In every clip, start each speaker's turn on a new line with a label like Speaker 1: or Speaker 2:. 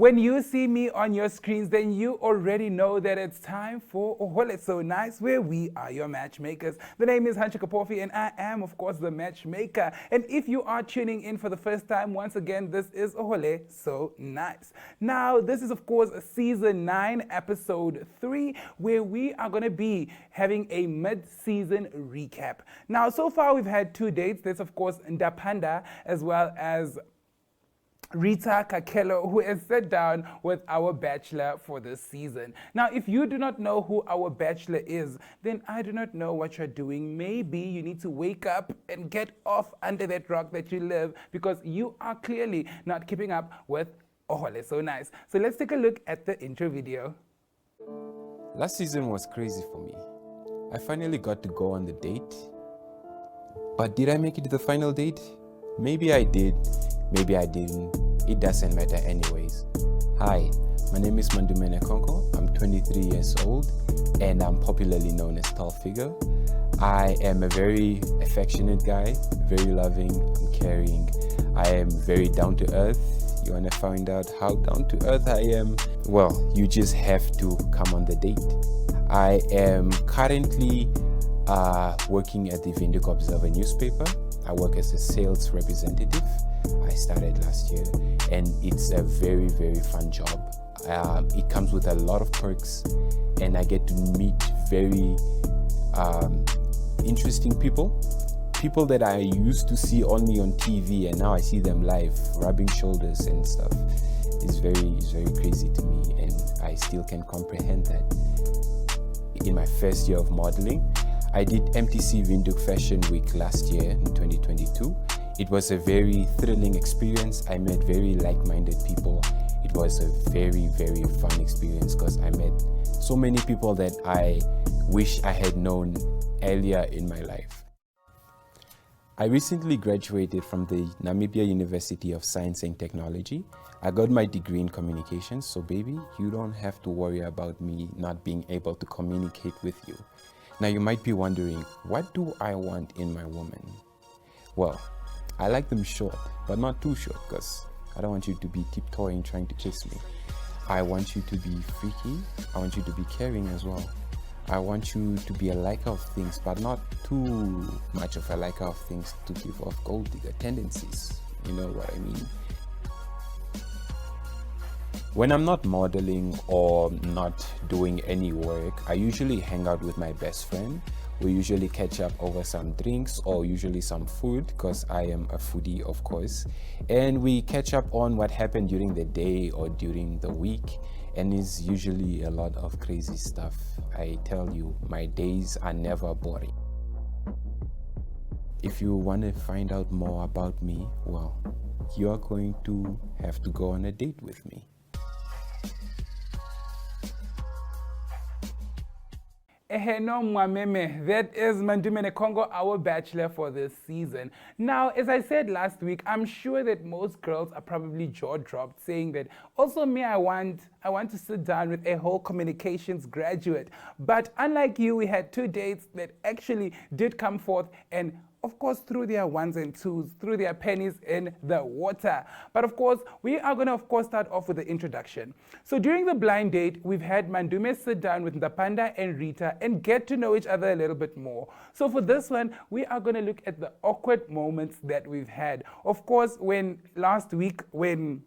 Speaker 1: When you see me on your screens, then you already know that it's time for Ohole So Nice, where we are your matchmakers. The name is Hanchi Kapofi, and I am, of course, the matchmaker. And if you are tuning in for the first time, once again, this is Ohole So Nice. Now, this is, of course, season 9, episode 3, where we are going to be having a mid-season recap. Now, so far, we've had 2 dates. There's, of course, Ndapanda, as well as Rita Kakelo, who has sat down with our bachelor for this season. Now, if you do not know who our bachelor is, then I do not know what you're doing. Maybe you need to wake up and get off under that rock that you live, because you are clearly not keeping up with Ohole So Nice. So let's take a look at the intro video.
Speaker 2: Last season was crazy for me. I finally got to go on the date. But did I make it to the final date? Maybe I did. Maybe I didn't. It doesn't matter anyways. Hi, my name is Mandume Nekongo. I'm 23 years old and I'm popularly known as Tall Figure. I am a very affectionate guy, very loving, I'm caring. I am very down to earth. You wanna find out how down to earth I am? Well, you just have to come on the date. I am currently working at the Windhoek Observer newspaper. I work as a sales representative. I started last year and it's a very, very fun job. It comes with a lot of perks and I get to meet very interesting people that I used to see only on TV, and now I see them live, rubbing shoulders and stuff. It's very crazy to me, and I still can comprehend that. In my first year of modeling, I did MTC Windhoek Fashion Week last year in 2022. It was a very thrilling experience. I met very like-minded people. It was a very fun experience because I met so many people that I wish I had known earlier in my life. I recently graduated from the Namibian University of Science and Technology. I got my degree in communications, so baby, you don't have to worry about me not being able to communicate with you. Now you might be wondering, what do I want in my woman? Well, I like them short, but not too short, because I don't want you to be tiptoeing trying to kiss me. I want you to be freaky. I want you to be caring as well. I want you to be a liker of things, but not too much of a liker of things to give off gold digger tendencies. You know what I mean? When I'm not modeling or not doing any work, I usually hang out with my best friend. We usually catch up over some drinks or usually some food, because I am a foodie, of course. And we catch up on what happened during the day or during the week. And it's usually a lot of crazy stuff. I tell you, my days are never boring. If you want to find out more about me, well, you are going to have to go on a date with me.
Speaker 1: No mwameme, that is Mandume Nekongo, our bachelor for this season. Now, as I said last week, I'm sure that most girls are probably jaw-dropped saying that, also me, I want to sit down with a whole communications graduate. But unlike you, we had 2 dates that actually did come forth and of course, through their ones and twos, through their pennies in the water. But of course, we are going to, of course, start off with the introduction. So during the blind date, we've had Mandume sit down with Ndapanda and Rita and get to know each other a little bit more. So for this one, we are going to look at the awkward moments that we've had. Of course, last week, when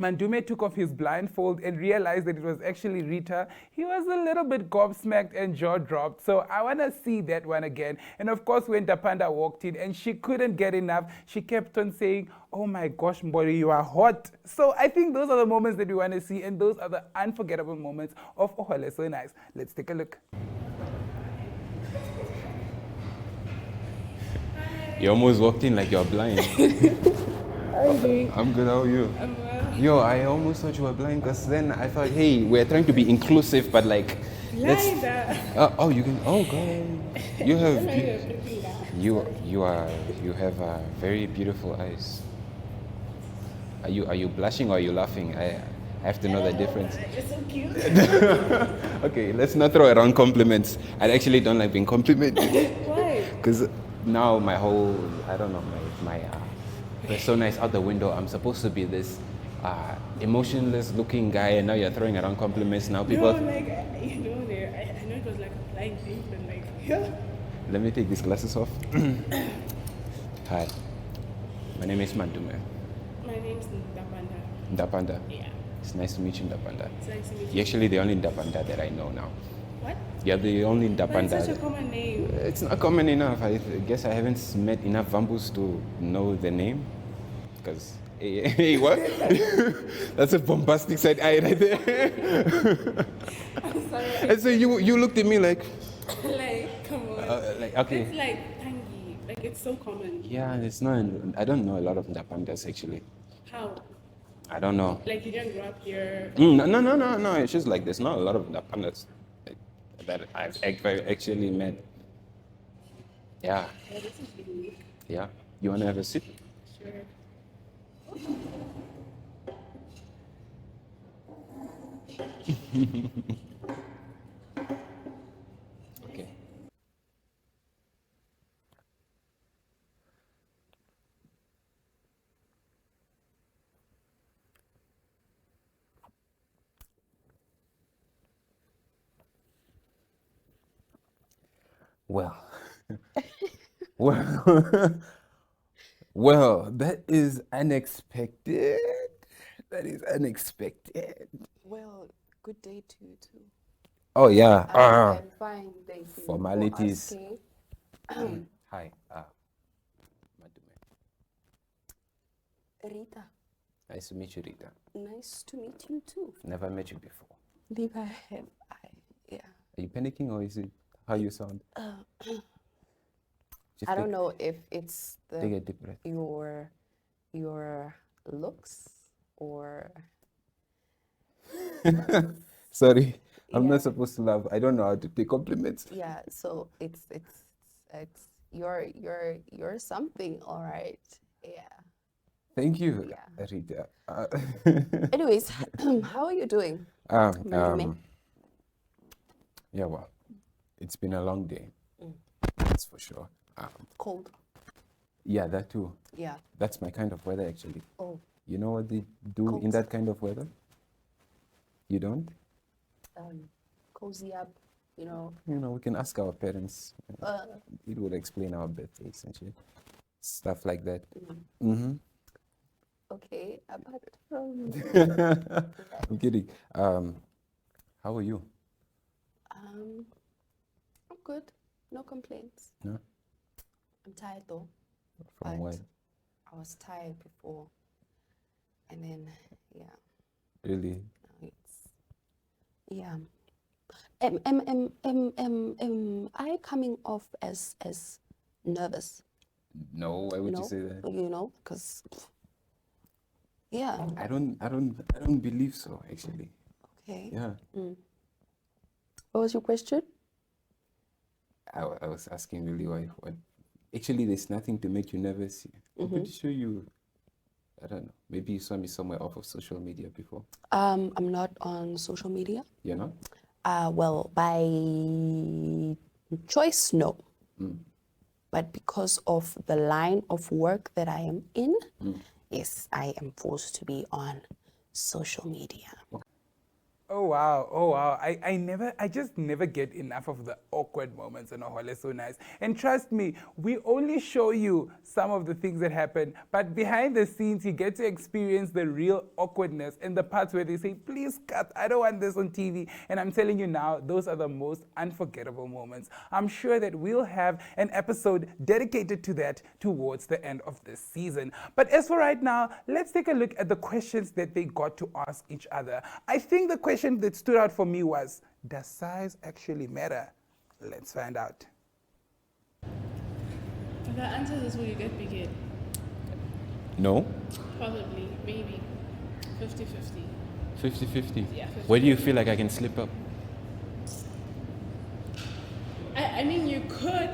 Speaker 1: Mandume took off his blindfold and realized that it was actually Rita, he was a little bit gobsmacked and jaw-dropped. So I want to see that one again. And of course, when Ndapanda walked in and she couldn't get enough, she kept on saying, oh my gosh, Mbori, you are hot. So I think those are the moments that we want to see, and those are the unforgettable moments of Ohole So Nice. Let's take a look.
Speaker 2: You almost walked in like you're blind.
Speaker 3: How are you doing?
Speaker 2: I'm good, how are you?
Speaker 3: I'm well.
Speaker 2: Yo, I almost thought you were blind, because then I thought, hey, we're trying to be inclusive, but like, let's... oh, you can... Oh, God. You have... You have very beautiful eyes. Are you blushing or are you laughing? I have to know the difference.
Speaker 3: You're so cute.
Speaker 2: Okay, let's not throw around compliments. I actually don't like being complimented.
Speaker 3: Why?
Speaker 2: Because now my whole, I don't know, my persona is out the window. I'm supposed to be this emotionless looking guy, and now you're throwing around compliments. Now
Speaker 3: No,
Speaker 2: people.
Speaker 3: like, you know, I know it was like a blind thing, but like, yeah.
Speaker 2: Let me take these glasses off. Hi, my name is Mandume
Speaker 3: My name's Ndapanda.
Speaker 2: Ndapanda.
Speaker 3: Yeah.
Speaker 2: It's nice to meet you, Ndapanda.
Speaker 3: It's nice to meet you.
Speaker 2: You're actually the only Ndapanda that I know now.
Speaker 3: What?
Speaker 2: You're the only
Speaker 3: But it's such a
Speaker 2: Ndapanda.
Speaker 3: common name.
Speaker 2: It's not common enough. I guess I haven't met enough Vambus to know the name. Because, hey, what? That's a bombastic side eye right there.
Speaker 3: I'm sorry.
Speaker 2: And so you looked at me like,
Speaker 3: Like, come on.
Speaker 2: like, okay.
Speaker 3: It's like tangy. Like, it's so common.
Speaker 2: Yeah, it's not. I don't know a lot of Ndapandas actually.
Speaker 3: How?
Speaker 2: I don't know.
Speaker 3: Like, you didn't grow up here.
Speaker 2: No. It's just like there's not a lot of Ndapandas that I've actually met. Yeah,
Speaker 3: Yeah, this is unique.
Speaker 2: yeah. You wanna have a sip?
Speaker 3: Sure.
Speaker 2: Okay. Well, well, well, that is unexpected. That is unexpected.
Speaker 4: Well, good day to you too.
Speaker 2: Oh yeah.
Speaker 4: I'm fine, thank you. for
Speaker 2: Formalities.
Speaker 4: asking.
Speaker 2: Hi, Mandume.
Speaker 4: Rita,
Speaker 2: Nice to meet you, Rita.
Speaker 4: nice to meet you too.
Speaker 2: Never met you before.
Speaker 4: Neither have I. Yeah.
Speaker 2: Are you panicking or is it how you sound? Just
Speaker 4: I don't know if it's
Speaker 2: Take a
Speaker 4: the
Speaker 2: deep breath.
Speaker 4: your looks or
Speaker 2: Sorry, I'm
Speaker 4: Yeah.
Speaker 2: not supposed to laugh. I don't know how to take compliments.
Speaker 4: yeah. So it's you're something, all right. Yeah.
Speaker 2: Thank you,
Speaker 4: Yeah.
Speaker 2: Rita.
Speaker 4: Anyways, how are you doing? Mandume?
Speaker 2: Yeah, well, it's been a long day. That's for sure.
Speaker 4: Cold.
Speaker 2: Yeah, that too.
Speaker 4: Yeah.
Speaker 2: That's my kind of weather, actually.
Speaker 4: Oh,
Speaker 2: You know what they do in
Speaker 4: Cold.
Speaker 2: that kind of weather? You don't?
Speaker 4: cozy up. You know.
Speaker 2: We can ask our parents. It would explain our birthdays and shit. Stuff like that. Mm-hmm.
Speaker 4: Okay. Apart
Speaker 2: I'm kidding. How are you?
Speaker 4: I'm good. No complaints.
Speaker 2: No?
Speaker 4: I'm tired though.
Speaker 2: From
Speaker 4: But
Speaker 2: where?
Speaker 4: I was tired before. And then yeah,
Speaker 2: Really?
Speaker 4: now it's yeah. Am I coming off as nervous?
Speaker 2: No, why would you
Speaker 4: No,
Speaker 2: say that?
Speaker 4: you know, because yeah.
Speaker 2: I don't believe so, actually.
Speaker 4: Okay.
Speaker 2: Yeah.
Speaker 4: What was your question?
Speaker 2: I was asking really why. What? Actually, there's nothing to make you nervous. I'm pretty sure I don't know. Maybe you saw me somewhere off of social media before.
Speaker 4: I'm not on social media.
Speaker 2: You know?
Speaker 4: Well, by choice, no. But because of the line of work that I am in, yes, I am forced to be on social media.
Speaker 1: Oh wow. I just never get enough of the awkward moments in Ohole So Nice. And trust me, we only show you some of the things that happen, but behind the scenes you get to experience the real awkwardness and the parts where they say, please cut, I don't want this on TV. And I'm telling you now, those are the most unforgettable moments. I'm sure that we'll have an episode dedicated to that towards the end of this season. But as for right now, let's take a look at the questions that they got to ask each other. I think the question that stood out for me was, does size actually matter? Let's find out.
Speaker 3: If the answer is will you get big head?
Speaker 2: No?
Speaker 3: Probably, maybe. 50-50.
Speaker 2: 50-50?
Speaker 3: Yeah, 50-50.
Speaker 2: Where do you feel like I can slip up?
Speaker 3: I mean, you could,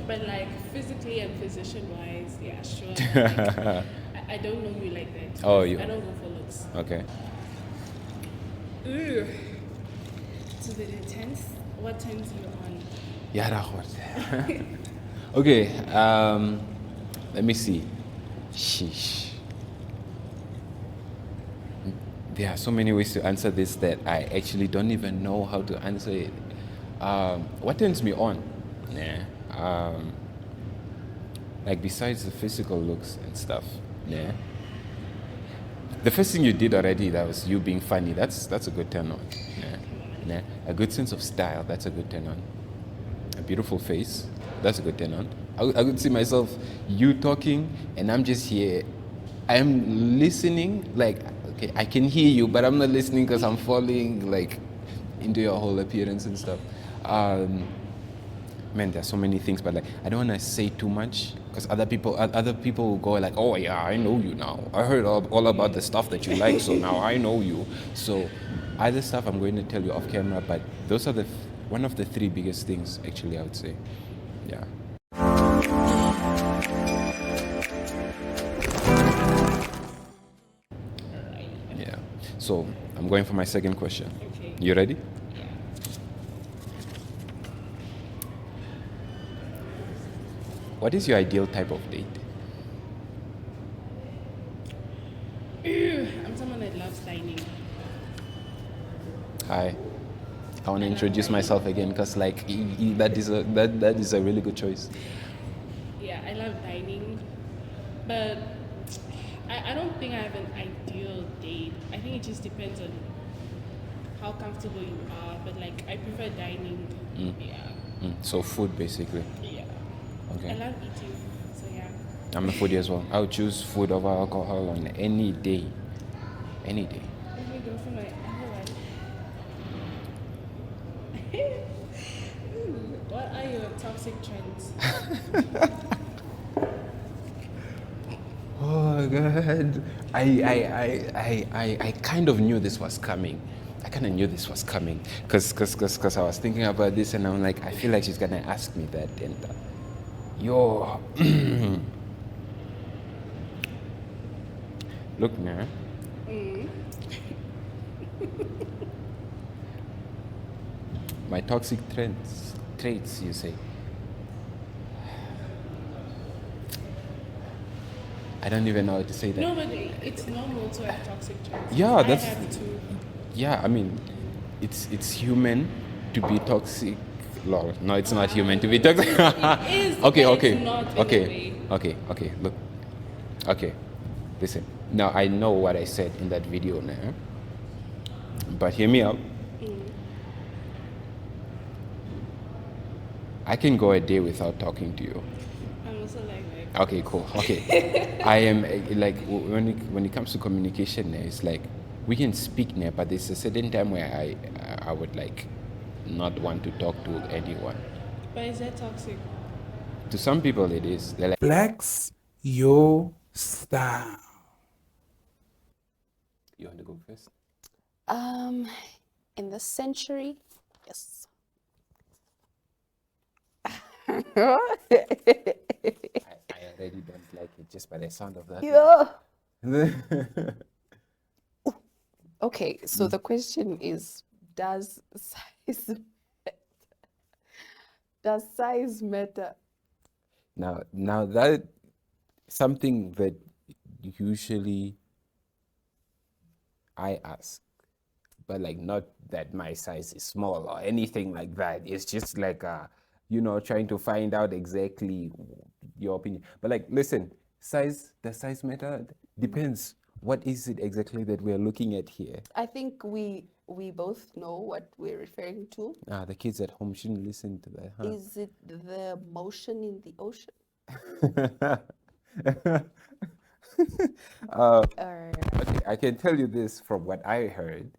Speaker 3: but like physically and physician-wise, yeah, sure. Like, I don't know you like that.
Speaker 2: Oh,
Speaker 3: I don't go for looks.
Speaker 2: Okay.
Speaker 3: Ooh. It's a bit intense. What turns you on?
Speaker 2: Yeah, that was. Okay, let me see. Sheesh. There are so many ways to answer this that I actually don't even know how to answer it. What turns me on? Yeah. Like besides the physical looks and stuff. Yeah. The first thing you did already, that was you being funny. That's a good turn on. Yeah. Yeah. A good sense of style. That's a good turn on. A beautiful face. That's a good turn on. I could see myself, you talking, and I'm just here. I'm listening. Like, okay, I can hear you, but I'm not listening because I'm falling like into your whole appearance and stuff. Man, there's so many things, but like I don't want to say too much because other people will go like, oh yeah, I know you now. I heard all about the stuff that you like, so now I know you. So other stuff I'm going to tell you off camera, but those are one of the three biggest things actually I would say. Yeah. Yeah. So I'm going for my second question.
Speaker 3: Okay.
Speaker 2: You ready? What is your ideal type of date?
Speaker 3: I'm someone that loves dining.
Speaker 2: Hi. I want to introduce myself again because like that is a really good choice.
Speaker 3: Yeah, I love dining, but I don't think I have an ideal date. I think it just depends on how comfortable you are. But like, I prefer dining. Yeah.
Speaker 2: So food basically.
Speaker 3: Yeah.
Speaker 2: Okay.
Speaker 3: I love eating, so yeah.
Speaker 2: I'm a foodie as well. I would choose food over alcohol on any day. Any day.
Speaker 3: Let me go for my other one. What are your toxic trends?
Speaker 2: Oh God. I kind of knew this was coming. I kind of knew this was coming because I was thinking about this and I'm like, I feel like she's gonna ask me that and yo. Look now. My toxic traits, you say. I don't even know how to say that.
Speaker 3: No, but it's normal to have toxic trends.
Speaker 2: Yeah,
Speaker 3: I
Speaker 2: that's.
Speaker 3: have too.
Speaker 2: Yeah, I mean, it's human to be toxic. Lol, no, it's not human to be toxic.
Speaker 3: It is,
Speaker 2: Okay,
Speaker 3: but
Speaker 2: okay,
Speaker 3: it's not in a
Speaker 2: okay,
Speaker 3: way.
Speaker 2: okay. Look, okay. Listen. Now I know what I said in that video now, but hear me out. I can go a day without talking to you.
Speaker 3: I'm also like that.
Speaker 2: Okay, cool. Okay, I am like when it comes to communication, it's like we can speak now, but there's a certain time where I would like not want to talk to anyone.
Speaker 3: But is that toxic?
Speaker 2: To some people, it is. They're like,
Speaker 1: Flex your style.
Speaker 2: you want to go first?
Speaker 4: In this century, yes.
Speaker 2: I already don't like it just by the sound of that.
Speaker 4: Yeah. Okay, so the question is, does size matter?
Speaker 2: Now that something that usually I ask, but like not that my size is small or anything like that. It's just like trying to find out exactly your opinion. But like, listen, does size matter? Depends. What is it exactly that we're looking at here?
Speaker 4: I think we both know what we're referring to.
Speaker 2: The kids at home shouldn't listen to that, huh?
Speaker 4: Is it the motion in the ocean?
Speaker 2: Okay, I can tell you this from what I heard.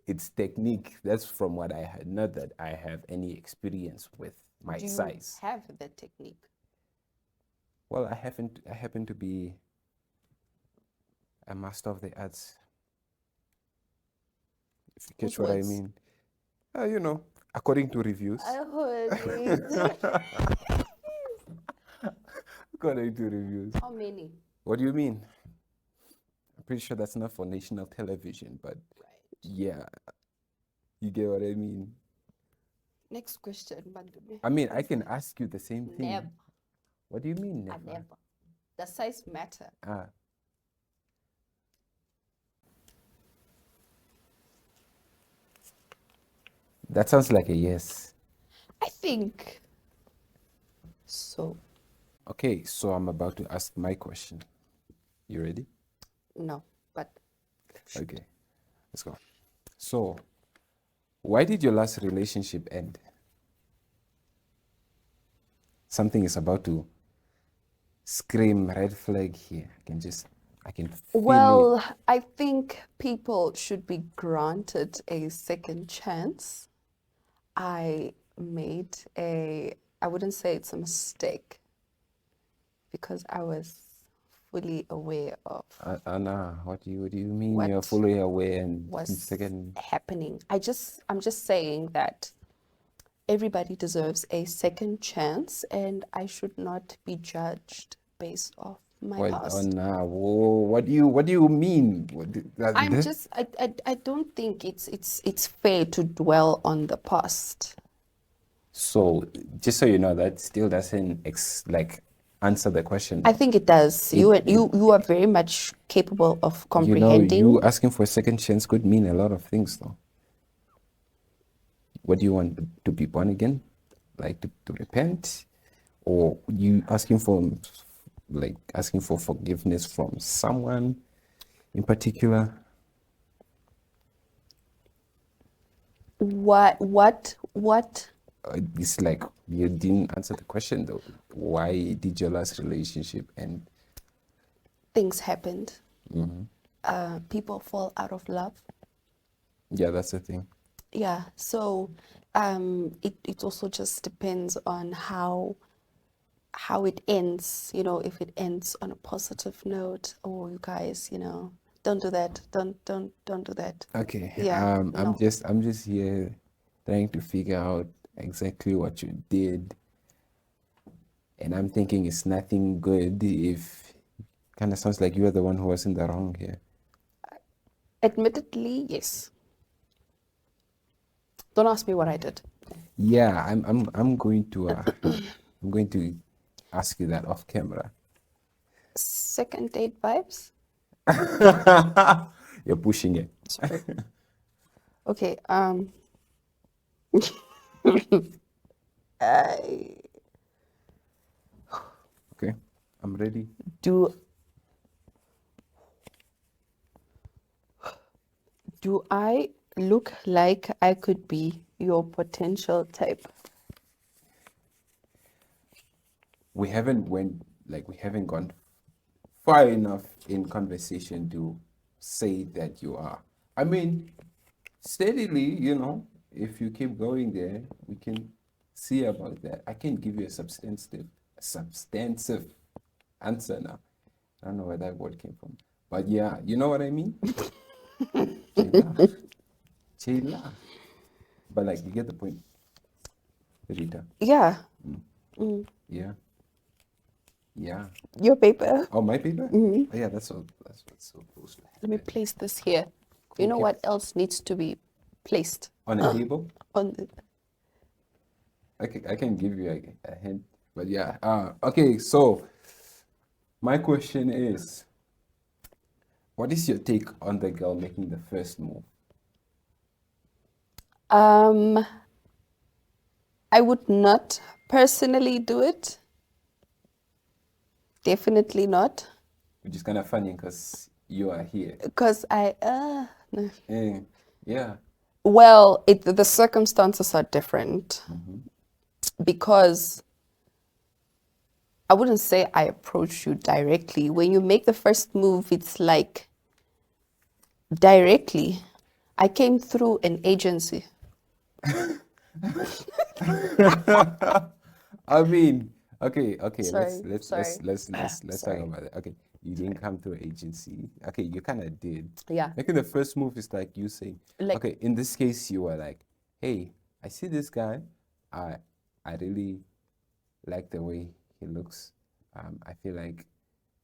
Speaker 2: It's technique. That's from what I heard. Not that I have any experience with my
Speaker 4: Do you
Speaker 2: size.
Speaker 4: have the technique?
Speaker 2: Well, I happen to be a master of the arts. If you catch
Speaker 4: With
Speaker 2: what I
Speaker 4: words?
Speaker 2: mean. According to reviews.
Speaker 4: I heard it.
Speaker 2: According to reviews.
Speaker 4: How many?
Speaker 2: What do you mean? I'm pretty sure that's not for national television, but yeah, you get what I mean.
Speaker 4: Next question, Mandume.
Speaker 2: I mean, I can ask you the same thing.
Speaker 4: Never.
Speaker 2: What do you mean
Speaker 4: I
Speaker 2: never?
Speaker 4: never. Does size matter?
Speaker 2: That sounds like a yes.
Speaker 4: I think so.
Speaker 2: Okay, so I'm about to ask my question. You ready?
Speaker 4: No, but
Speaker 2: Okay, let's go. So, why did your last relationship end? Something is about to scream red flag here. I can feel it.
Speaker 4: well, I think people should be granted a second chance. I wouldn't say it's a mistake because I was fully aware of
Speaker 2: Anna, what do you mean
Speaker 4: What
Speaker 2: you're fully aware and
Speaker 4: was
Speaker 2: second?
Speaker 4: happening. I'm just saying that everybody deserves a second chance and I should not be judged based off my
Speaker 2: What,
Speaker 4: past.
Speaker 2: Anna, whoa, what do you mean?
Speaker 4: I don't think it's fair to dwell on the past.
Speaker 2: So, just so you know, that still doesn't answer the question.
Speaker 4: I think it does. You are very much capable of
Speaker 2: You know,
Speaker 4: comprehending.
Speaker 2: you asking for a second chance could mean a lot of things, though. What do you want to be born again? Like to repent? Or you asking for forgiveness from someone in particular?
Speaker 4: What
Speaker 2: It's like you didn't answer the question, though. Why did your last relationship end?
Speaker 4: things happened. People fall out of love.
Speaker 2: Yeah, that's the thing.
Speaker 4: Yeah, so it also just depends on how it ends, if it ends on a positive note, or you guys, don't do that, don't do that.
Speaker 2: Okay.
Speaker 4: Yeah,
Speaker 2: I'm
Speaker 4: no.
Speaker 2: just here trying to figure out exactly what you did. And I'm thinking it's nothing good if kind of sounds like you are the one who was in the wrong here.
Speaker 4: Admittedly, yes. Don't ask me what I did.
Speaker 2: Yeah, I'm going to I'm going to ask you that off camera.
Speaker 4: Second date vibes?
Speaker 2: You're pushing it.
Speaker 4: Sorry. Okay,
Speaker 2: Okay, I'm ready.
Speaker 4: do I look like I could be your potential type?
Speaker 2: We haven't gone far enough in conversation to say that you are. I mean, steadily, if you keep going there, we can see about that. I can give you a substantive answer now. I don't know where that word came from. But yeah, you know what I mean? Chila. But you get the point, Rita.
Speaker 4: Yeah.
Speaker 2: Yeah. Yeah.
Speaker 4: Your paper.
Speaker 2: Oh, my paper? Oh, yeah, that's what's so close.
Speaker 4: Let me place this here. You know
Speaker 2: Okay.
Speaker 4: what else needs to be placed
Speaker 2: On a table?
Speaker 4: on the...
Speaker 2: I can give you a hint. But yeah. Okay, so my question is, what is your take on the girl making the first move?
Speaker 4: I would not personally do it. Definitely not.
Speaker 2: Which is kind of funny because you are here.
Speaker 4: Because no.
Speaker 2: Yeah.
Speaker 4: Well, the circumstances are different. Because I wouldn't say I approach you directly. When you make the first move, it's like directly. I came through an agency.
Speaker 2: I mean, okay.
Speaker 4: Sorry,
Speaker 2: Let's talk about it. Okay, you didn't come through agency. Okay, you kind of did.
Speaker 4: Yeah.
Speaker 2: Making the first move is like you saying, okay, in this case, you were like, hey, I see this guy. I really like the way he looks. I feel like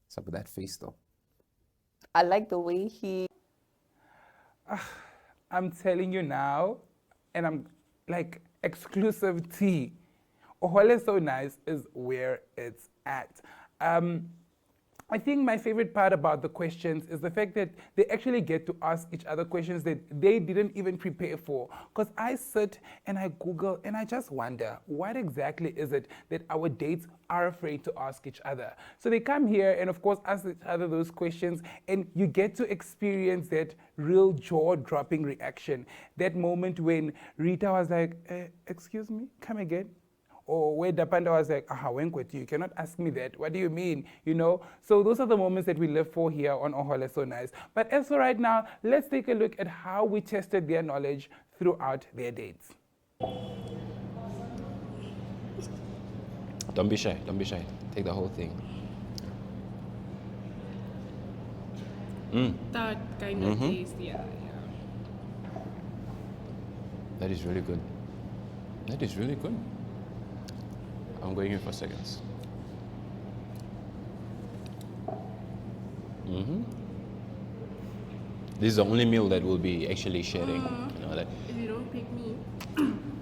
Speaker 2: what's up with that face though?
Speaker 4: I like the way he...
Speaker 1: I'm telling you now, and I'm like exclusive tea. Ohole So Nice is where it's at. I think my favorite part about the questions is the fact that they actually get to ask each other questions that they didn't even prepare for. Because I sit and I Google and I just wonder, what exactly is it that our dates are afraid to ask each other? So they come here and of course ask each other those questions, and you get to experience that real jaw-dropping reaction. That moment when Rita was like, excuse me, come again? Or where Dapanda was like, you cannot ask me that. What do you mean? You know? So those are the moments that we live for here on Ohole So Nice. But as for right now, let's take a look at how we tested their knowledge throughout their dates.
Speaker 2: Don't be shy. Don't be shy. Take the whole thing.
Speaker 3: That kind of taste, yeah.
Speaker 2: That is really good. That is really good. I'm going in for seconds. This is the only meal that we'll be actually sharing. You know, that
Speaker 3: If you don't pick me,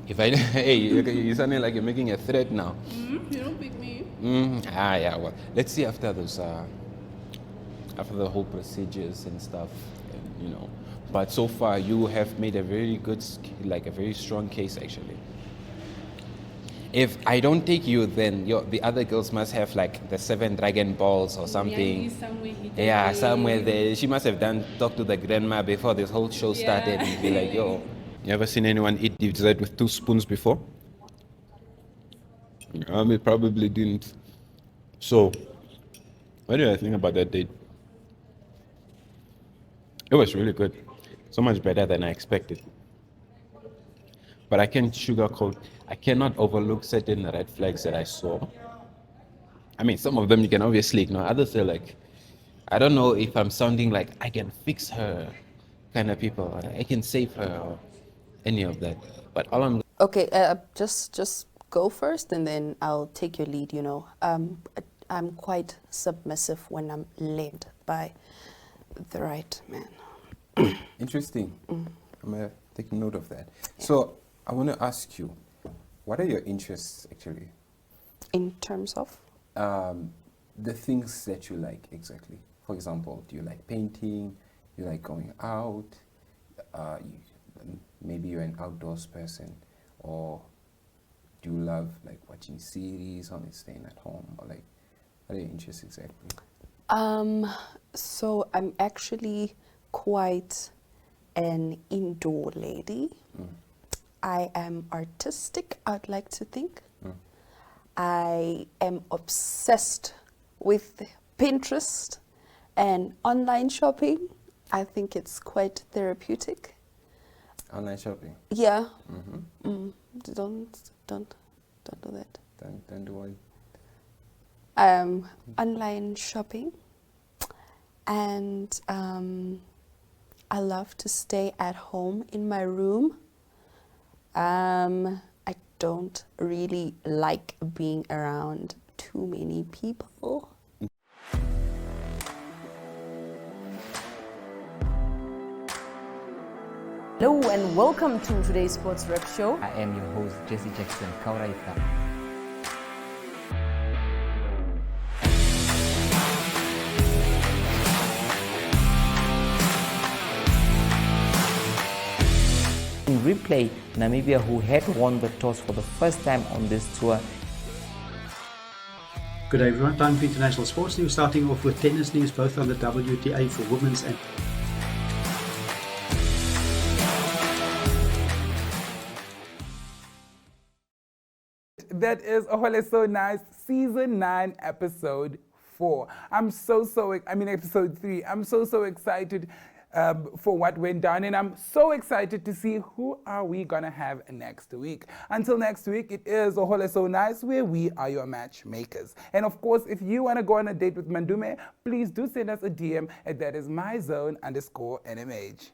Speaker 2: if I, hey, you're sounding like you're making a threat now.
Speaker 3: if you don't pick me,
Speaker 2: Yeah. Well, let's see after those, after the whole procedures and stuff, and, you know. But so far, you have made a very good, like a very strong case actually. If I don't take you, then the other girls must have like the 7 Dragon Balls or something.
Speaker 3: yeah, somewhere hidden.
Speaker 2: Yeah, somewhere there. She must have talked to the grandma before this whole show started and be like, yo. You ever seen anyone eat dessert with 2 spoons before? I probably didn't. So, what do I think about that date? It was really good. So much better than I expected. But I can't sugarcoat. I cannot overlook certain red flags that I saw. I mean, some of them you can obviously ignore. Others are like, I don't know if I'm sounding like I can fix her kind of people, or I can save her, or any of that. But all I'm
Speaker 4: Okay, just go first, and then I'll take your lead. You know, I'm quite submissive when I'm led by the right man.
Speaker 2: interesting. I'm gonna take note of that. So I want to ask you, what are your interests actually?
Speaker 4: In terms of?
Speaker 2: The things that you like exactly. For example, do you like painting? You like going out? Maybe you're an outdoors person, or do you love like watching series or staying at home, or like what are your interests exactly?
Speaker 4: So I'm actually quite an indoor lady. I am artistic, I'd like to think. I am obsessed with Pinterest and online shopping. I think it's quite therapeutic.
Speaker 2: Online shopping?
Speaker 4: Yeah. Don't do that.
Speaker 2: Don't do what?
Speaker 4: Online shopping, and I love to stay at home in my room. I don't really like being around too many people.
Speaker 5: Hello and welcome to today's Sports Rep Show.
Speaker 6: I am your host, Jesse Jackson Kauraita. In replay, Namibia, who had won the toss for the first time on this tour.
Speaker 7: Good day everyone, time for international sports news, starting off with tennis news, both on the WTA for women's and
Speaker 1: That is Ohole So Nice, Season 9, Episode 4. Episode 3. I'm so excited for what went down, and I'm so excited to see who are we gonna have next week. Until next week, it is Ohole So Nice, where we are your matchmakers. And of course, if you wanna go on a date with Mandume, please do send us a DM at thatismyzone_NMH.